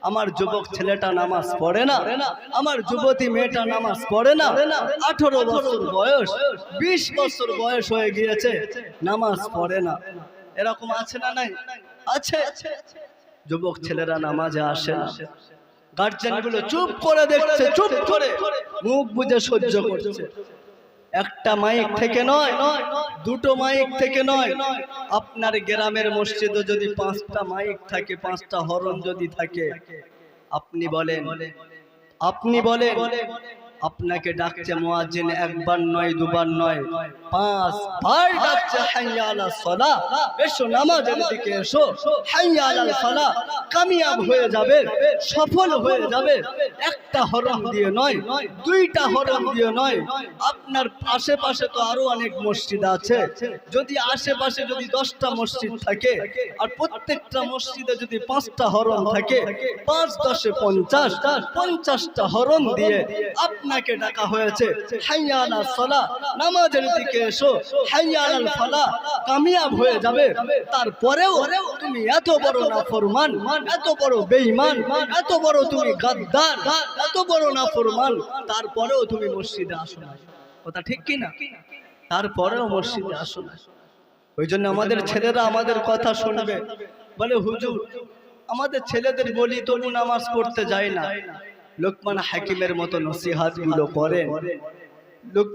আমার যুবক ছেলেটা নামাজ পড়ে না, আমার যুবতী মেয়েটা নামাজ পড়ে না, 18 বছর বয়স, 20 বছর বয়স হয়ে গিয়েছে, নামাজ পড়ে না। এরকম আছে না নাই? আছে। যুবক ছেলেরা নামাজে আসে না, গার্জিয়ান গুলো চুপ করে দেখছে, চুপ করে মুখ বুজে সহ্য করছে। একটা মাইক থেকে নয়, দুটো মাইক থেকে নয়, আপনার গ্রামের মসজিদে যদি 5টা মাইক থাকে, 5টা হরন যদি থাকে, আপনি বলেন আপনাকে ডাকছে মুয়াজ্জিন একবার নয়, দুবার নয়, 5 বার ডাকছে, হাইয়া আলাস সালাহ, এসো নামাজের দিকে এসো, হাইয়া আলাল ফালাহ। কামিয়াব হয়ে যাবে, সফল হয়ে যাবে। একটা হরন দিয়ে নয়, 2টা হরন দিয়ে নয়। আপনার আশেপাশে তো আরো অনেক মসজিদ আছে, যদি আশেপাশে যদি 10টা মসজিদ থাকে আর প্রত্যেকটা মসজিদে যদি 5টা হরন থাকে, 5 10 50, 50টা হরন দিয়ে আপনাকে ডাকা হয়েছে, হাইয়া আলাস সালাহ, নামাজের দিকে এসো, হাইয়া আলাল ফালাহ, কামিয়াব হয়ে যাবে। তারপরেও তুমি এত বড় নাফরমান, এত বড় বেঈমান, এত বড় তুমি গাদ্দার, এত বড় নাফরমান, তারপরেও তুমি মসজিদে আসো না। কথা ঠিক কি না? তারপরেও মসজিদে আসো না। ওই জন্য আমাদের ছেলেরা আমাদের কথা শুনবে, বলে হুজুর আমাদের ছেলেদের বলি তবু নামাজ পড়তে যায় না। লোকমান হাকিমের মতো নসিহত গুলো করেন। লোকমান